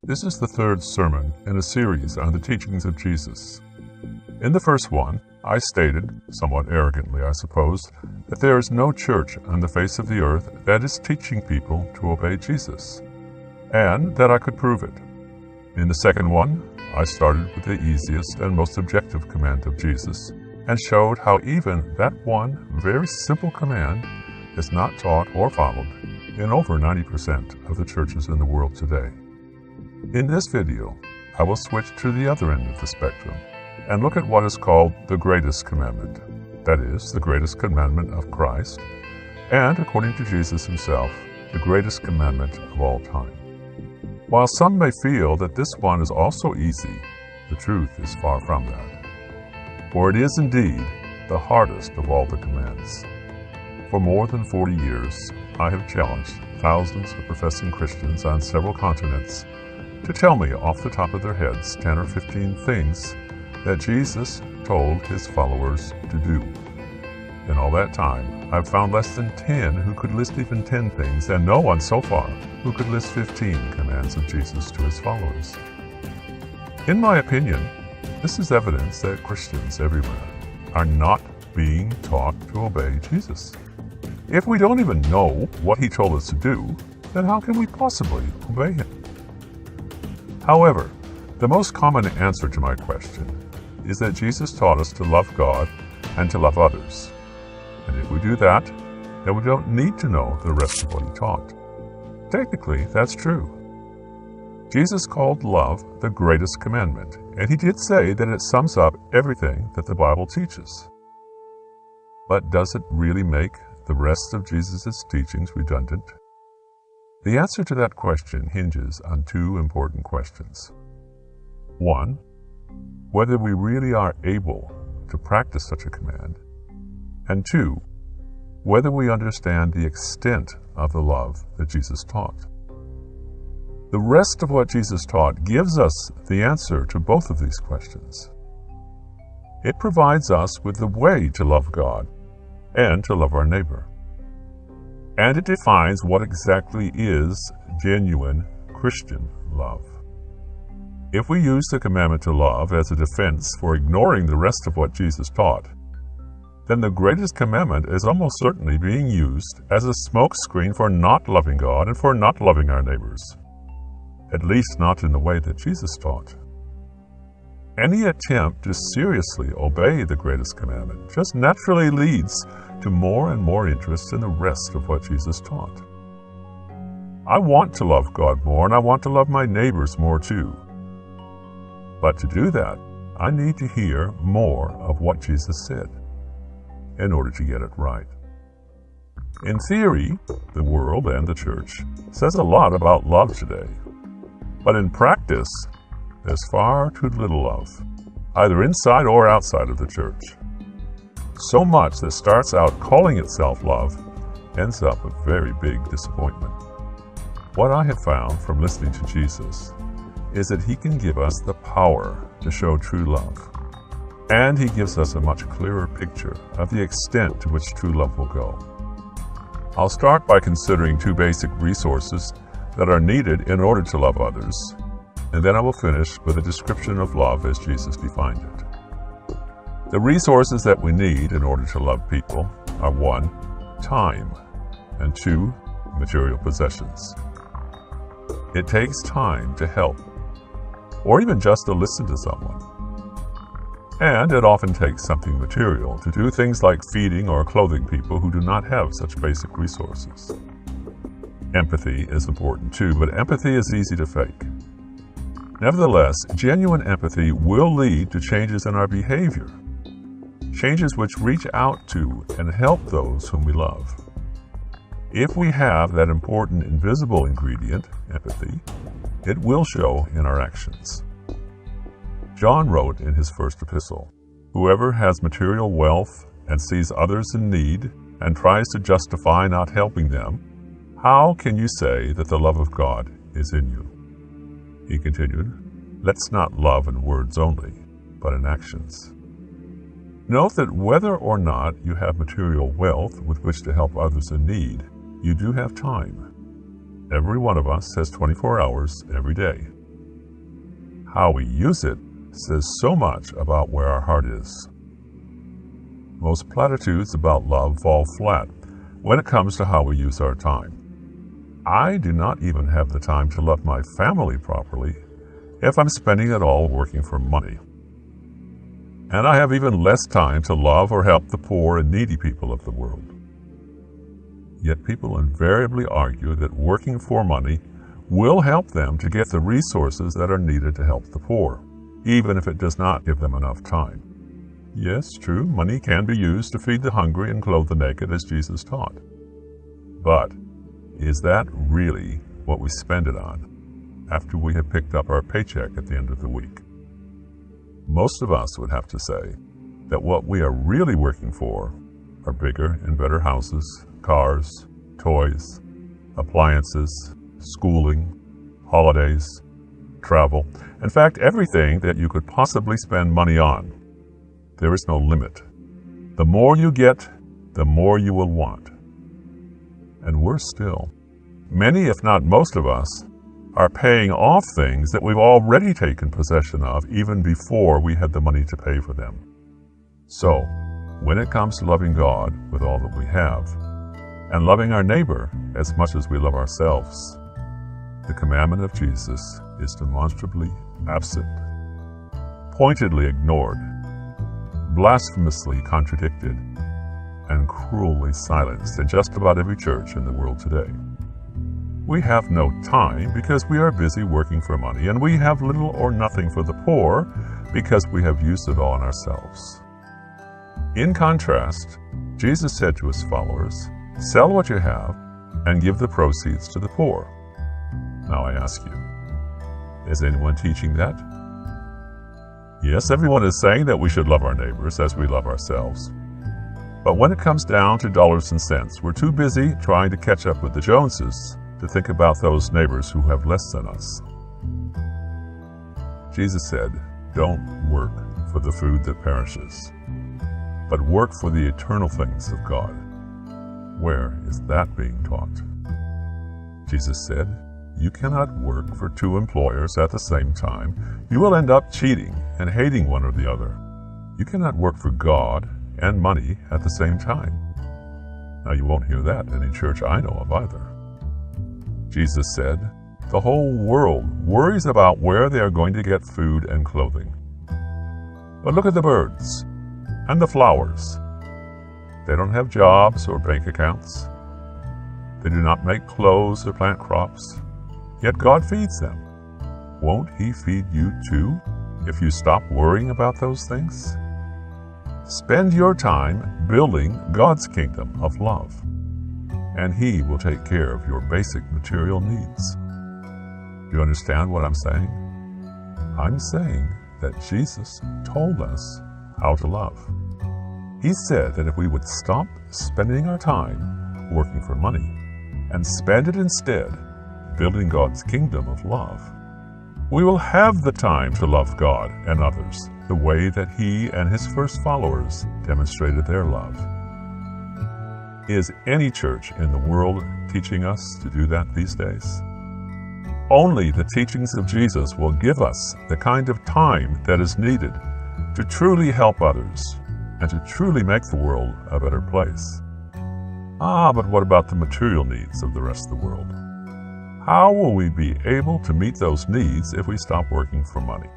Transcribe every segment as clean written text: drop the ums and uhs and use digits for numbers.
This is the third sermon in a series on the teachings of Jesus. In the first one, I stated, somewhat arrogantly I suppose, that there is no church on the face of the earth that is teaching people to obey Jesus, and that I could prove it. In the second one, I started with the easiest and most objective command of Jesus, and showed how even that one very simple command is not taught or followed in over 90% of the churches in the world today. In this video, I will switch to the other end of the spectrum and look at what is called the greatest commandment, that is, the greatest commandment of Christ, and, according to Jesus himself, the greatest commandment of all time. While some may feel that this one is also easy, the truth is far from that. For it is indeed the hardest of all the commands. For more than 40 years, I have challenged thousands of professing Christians on several continents to tell me off the top of their heads 10 or 15 things that Jesus told his followers to do. In all that time, I've found less than 10 who could list even 10 things, and no one so far who could list 15 commands of Jesus to his followers. In my opinion, this is evidence that Christians everywhere are not being taught to obey Jesus. If we don't even know what he told us to do, then how can we possibly obey him? However, the most common answer to my question is that Jesus taught us to love God and to love others. And if we do that, then we don't need to know the rest of what he taught. Technically, that's true. Jesus called love the greatest commandment, and he did say that it sums up everything that the Bible teaches. But does it really make the rest of Jesus' teachings redundant? The answer to that question hinges on two important questions. One, whether we really are able to practice such a command. And two, whether we understand the extent of the love that Jesus taught. The rest of what Jesus taught gives us the answer to both of these questions. It provides us with the way to love God and to love our neighbor. And it defines what exactly is genuine Christian love. If we use the commandment to love as a defense for ignoring the rest of what Jesus taught, then the greatest commandment is almost certainly being used as a smokescreen for not loving God and for not loving our neighbors, at least not in the way that Jesus taught. Any attempt to seriously obey the greatest commandment just naturally leads to more and more interest in the rest of what Jesus taught. I want to love God more, and I want to love my neighbors more too. But to do that, I need to hear more of what Jesus said in order to get it right. In theory, the world and the church says a lot about love today, but in practice, there's far too little love, either inside or outside of the church. So much that starts out calling itself love ends up with very big disappointment. What I have found from listening to Jesus is that he can give us the power to show true love, and he gives us a much clearer picture of the extent to which true love will go. I'll start by considering two basic resources that are needed in order to love others, and then I will finish with a description of love as Jesus defined it. The resources that we need in order to love people are 1, time, and 2, material possessions. It takes time to help, or even just to listen to someone. And it often takes something material to do things like feeding or clothing people who do not have such basic resources. Empathy is important too, but empathy is easy to fake. Nevertheless, genuine empathy will lead to changes in our behavior, changes which reach out to and help those whom we love. If we have that important invisible ingredient, empathy, it will show in our actions. John wrote in his first epistle, "Whoever has material wealth and sees others in need and tries to justify not helping them, how can you say that the love of God is in you?" He continued, "Let's not love in words only, but in actions." Note that whether or not you have material wealth with which to help others in need, you do have time. Every one of us has 24 hours every day. How we use it says so much about where our heart is. Most platitudes about love fall flat when it comes to how we use our time. I do not even have the time to love my family properly if I'm spending it all working for money. And I have even less time to love or help the poor and needy people of the world. Yet people invariably argue that working for money will help them to get the resources that are needed to help the poor, even if it does not give them enough time. Yes, true, money can be used to feed the hungry and clothe the naked, as Jesus taught. But is that really what we spend it on after we have picked up our paycheck at the end of the week? Most of us would have to say that what we are really working for are bigger and better houses, cars, toys, appliances, schooling, holidays, travel. In fact, everything that you could possibly spend money on. There is no limit. The more you get, the more you will want. And worse still, many, if not most of us, are paying off things that we've already taken possession of even before we had the money to pay for them. So, when it comes to loving God with all that we have, and loving our neighbor as much as we love ourselves, the commandment of Jesus is demonstrably absent, pointedly ignored, blasphemously contradicted, and cruelly silenced in just about every church in the world today. We have no time because we are busy working for money, and we have little or nothing for the poor because we have used it all on ourselves. In contrast, Jesus said to his followers, "Sell what you have and give the proceeds to the poor." Now I ask you, is anyone teaching that? Yes, everyone is saying that we should love our neighbors as we love ourselves. But when it comes down to dollars and cents, we're too busy trying to catch up with the Joneses to think about those neighbors who have less than us. Jesus said, "Don't work for the food that perishes, but work for the eternal things of God." Where is that being taught? Jesus said, "You cannot work for two employers at the same time. You will end up cheating and hating one or the other. You cannot work for God and money at the same time." Now you won't hear that in any church I know of either. Jesus said, "The whole world worries about where they are going to get food and clothing. But look at the birds and the flowers. They don't have jobs or bank accounts. They do not make clothes or plant crops, yet God feeds them. Won't He feed you too if you stop worrying about those things? Spend your time building God's kingdom of love, and He will take care of your basic material needs." Do you understand what I'm saying? I'm saying that Jesus told us how to love. He said that if we would stop spending our time working for money and spend it instead building God's kingdom of love, we will have the time to love God and others the way that He and His first followers demonstrated their love. Is any church in the world teaching us to do that these days? Only the teachings of Jesus will give us the kind of time that is needed to truly help others and to truly make the world a better place. But what about the material needs of the rest of the world? How will we be able to meet those needs if we stop working for money?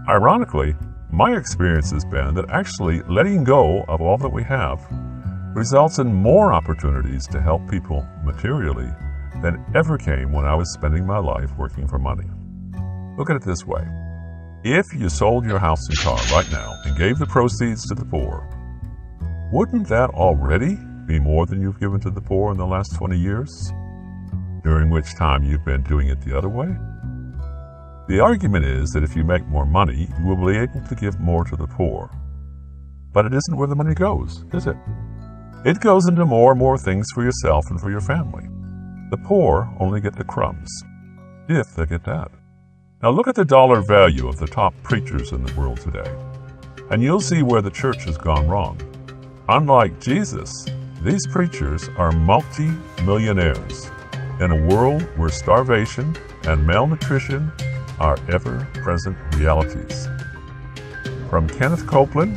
Ironically, my experience has been that actually letting go of all that we have results in more opportunities to help people materially than ever came when I was spending my life working for money. Look at it this way. If you sold your house and car right now and gave the proceeds to the poor, wouldn't that already be more than you've given to the poor in the last 20 years, during which time you've been doing it the other way? The argument is that if you make more money, you will be able to give more to the poor. But it isn't where the money goes, is it? It goes into more and more things for yourself and for your family. The poor only get the crumbs, if they get that. Now look at the dollar value of the top preachers in the world today, and you'll see where the church has gone wrong. Unlike Jesus, these preachers are multi-millionaires in a world where starvation and malnutrition are ever-present realities. From Kenneth Copeland,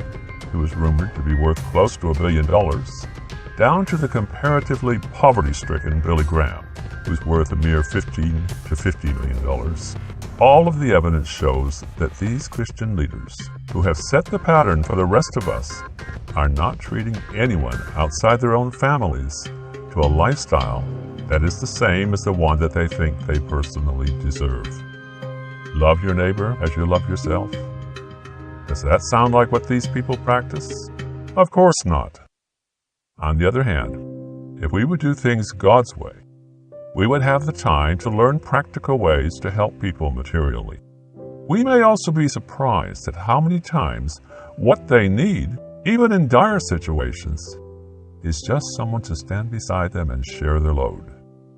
who is rumored to be worth close to $1 billion, down to the comparatively poverty-stricken Billy Graham, who's worth a mere $15 to $50 million. All of the evidence shows that these Christian leaders, who have set the pattern for the rest of us, are not treating anyone outside their own families to a lifestyle that is the same as the one that they think they personally deserve. Love your neighbor as you love yourself. Does that sound like what these people practice? Of course not. On the other hand, if we would do things God's way, we would have the time to learn practical ways to help people materially. We may also be surprised at how many times what they need, even in dire situations, is just someone to stand beside them and share their load.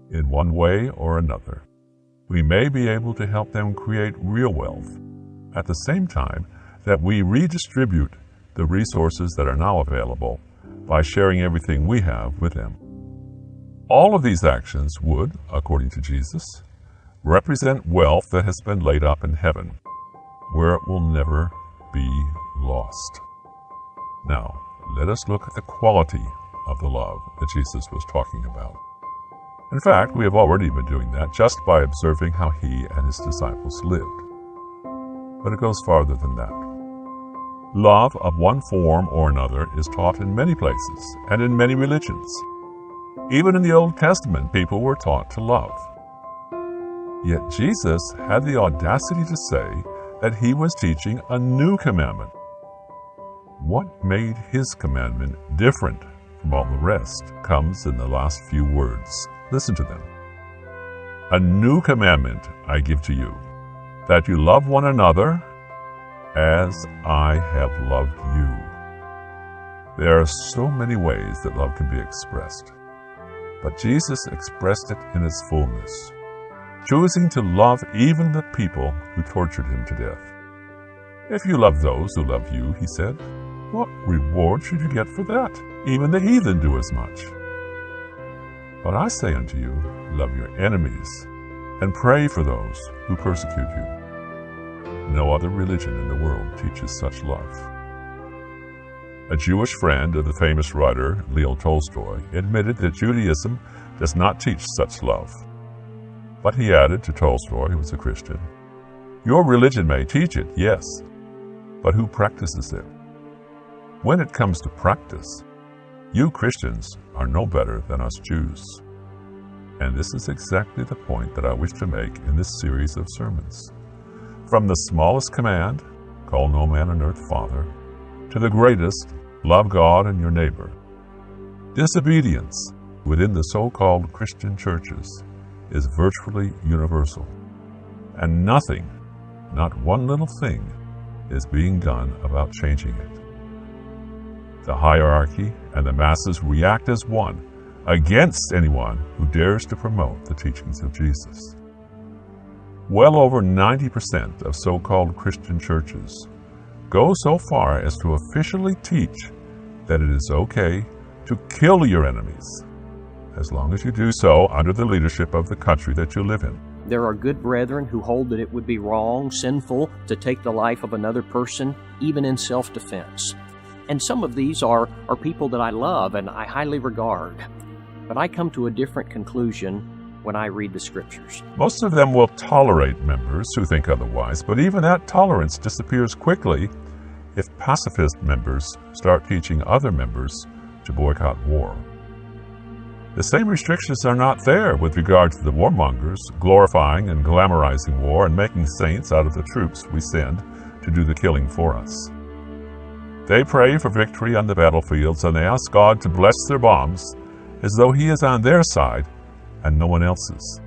In one way or another, we may be able to help them create real wealth at the same time that we redistribute the resources that are now available by sharing everything we have with them. All of these actions would, according to Jesus, represent wealth that has been laid up in heaven, where it will never be lost. Now, let us look at the quality of the love that Jesus was talking about. In fact, we have already been doing that just by observing how he and his disciples lived. But it goes farther than that. Love of one form or another is taught in many places and in many religions. Even in the Old Testament, people were taught to love. Yet Jesus had the audacity to say that he was teaching a new commandment. What made his commandment different from all the rest comes in the last few words. Listen to them. A new commandment I give to you, that you love one another as I have loved you. There are so many ways that love can be expressed, but Jesus expressed it in its fullness, choosing to love even the people who tortured him to death. If you love those who love you, he said, what reward should you get for that? Even the heathen do as much. But I say unto you, love your enemies, and pray for those who persecute you. No other religion in the world teaches such love. A Jewish friend of the famous writer Leo Tolstoy admitted that Judaism does not teach such love. But he added to Tolstoy, who was a Christian, your religion may teach it, yes, but who practices it? When it comes to practice, you Christians are no better than us Jews. And this is exactly the point that I wish to make in this series of sermons. From the smallest command, call no man on earth Father, to the greatest, love God and your neighbor. Disobedience within the so-called Christian churches is virtually universal, and nothing, not one little thing, is being done about changing it. The hierarchy and the masses react as one against anyone who dares to promote the teachings of Jesus. Well over 90% of so-called Christian churches go so far as to officially teach that it is okay to kill your enemies, as long as you do so under the leadership of the country that you live in. There are good brethren who hold that it would be wrong, sinful, to take the life of another person, even in self-defense. And some of these are people that I love and I highly regard. But I come to a different conclusion when I read the Scriptures. Most of them will tolerate members who think otherwise, but even that tolerance disappears quickly if pacifist members start teaching other members to boycott war. The same restrictions are not there with regard to the warmongers glorifying and glamorizing war and making saints out of the troops we send to do the killing for us. They pray for victory on the battlefields and they ask God to bless their bombs as though He is on their side and no one else's.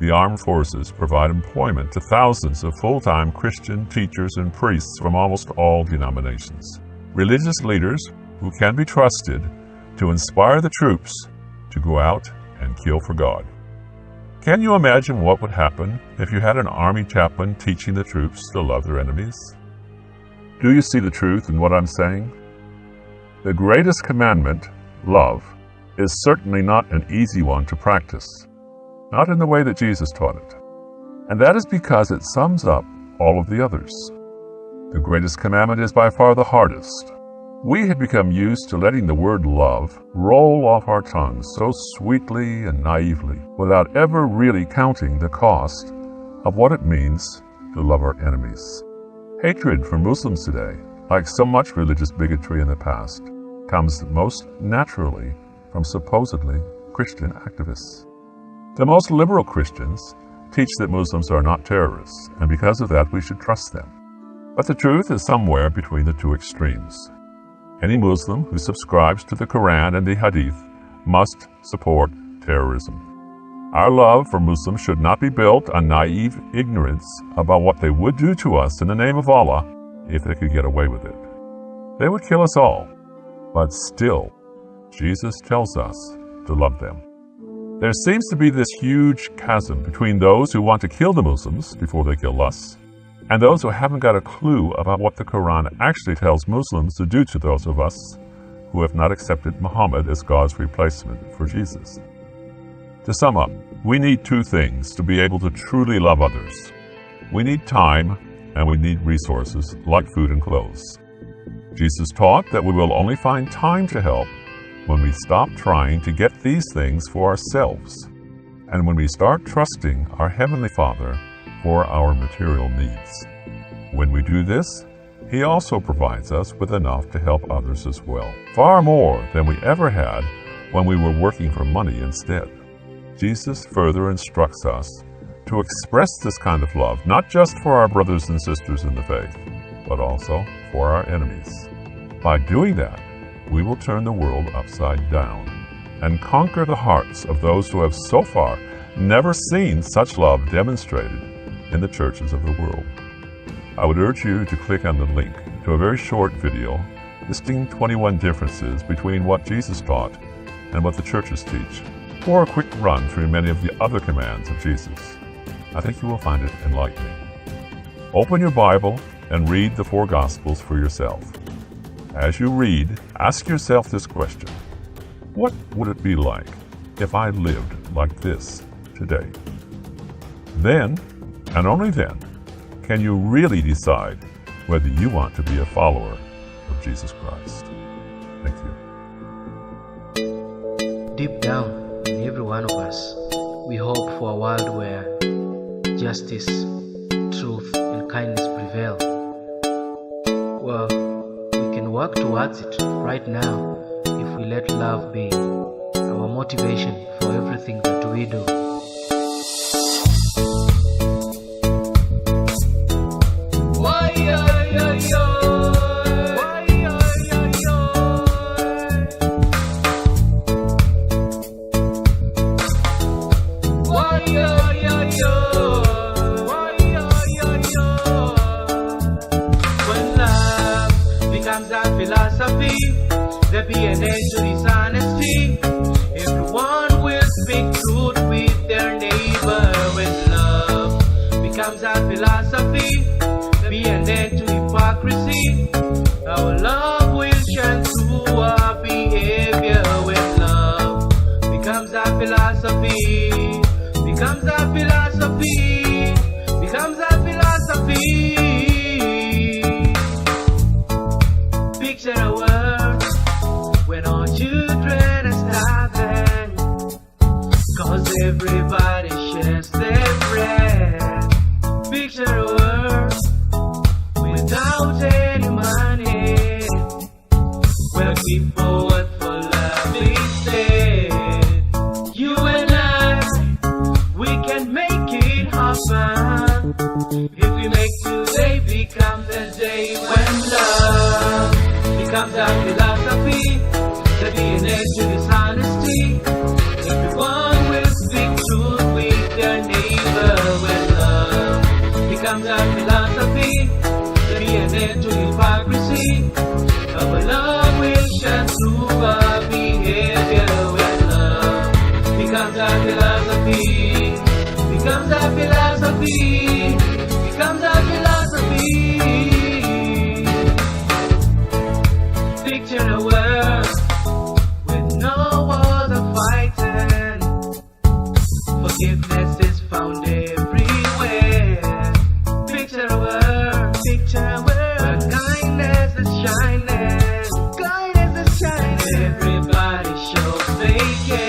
The armed forces provide employment to thousands of full-time Christian teachers and priests from almost all denominations. Religious leaders who can be trusted to inspire the troops to go out and kill for God. Can you imagine what would happen if you had an army chaplain teaching the troops to love their enemies? Do you see the truth in what I'm saying? The greatest commandment, love, is certainly not an easy one to practice, not in the way that Jesus taught it. And that is because it sums up all of the others. The greatest commandment is by far the hardest. We have become used to letting the word love roll off our tongues so sweetly and naively without ever really counting the cost of what it means to love our enemies. Hatred for Muslims today, like so much religious bigotry in the past, comes most naturally from supposedly Christian activists. The most liberal Christians teach that Muslims are not terrorists, and because of that we should trust them. But the truth is somewhere between the two extremes. Any Muslim who subscribes to the Quran and the Hadith must support terrorism. Our love for Muslims should not be built on naive ignorance about what they would do to us in the name of Allah if they could get away with it. They would kill us all, but still, Jesus tells us to love them. There seems to be this huge chasm between those who want to kill the Muslims before they kill us, and those who haven't got a clue about what the Quran actually tells Muslims to do to those of us who have not accepted Muhammad as God's replacement for Jesus. To sum up, we need two things to be able to truly love others. We need time, and we need resources like food and clothes. Jesus taught that we will only find time to help when we stop trying to get these things for ourselves, and when we start trusting our Heavenly Father for our material needs. When we do this, He also provides us with enough to help others as well, far more than we ever had when we were working for money instead. Jesus further instructs us to express this kind of love, not just for our brothers and sisters in the faith, but also for our enemies. By doing that, we will turn the world upside down and conquer the hearts of those who have so far never seen such love demonstrated in the churches of the world. I would urge you to click on the link to a very short video listing 21 differences between what Jesus taught and what the churches teach, or a quick run through many of the other commands of Jesus. I think you will find it enlightening. Open your Bible and read the 4 Gospels for yourself. As you read, ask yourself this question: what would it be like if I lived like this today? Then, and only then, can you really decide whether you want to be a follower of Jesus Christ. Thank you. Deep down in every one of us, we hope for a world where justice, truth, and kindness prevail. Well, we can work towards it right now if we let love be our motivation for everything that we do. There be an end to dishonesty. Everyone will speak truth with their neighbor. When love becomes our philosophy, there be an end to hypocrisy. Our love will shine through our behavior. When love becomes our philosophy, becomes our philosophy, becomes our philosophy. Picture a world when all children are starving, 'cause everybody shares their bread. Picture a world without any money, where people work for love instead. You and I, we can make it happen if we make today become the day when love becomes our philosophy. There be an end to dishonesty. Everyone will speak truth with their neighbor. When love becomes our philosophy, there be an end to hypocrisy. Our love will shine through our behavior. When love becomes our philosophy, becomes our philosophy, becomes our philosophy. Picture a take it.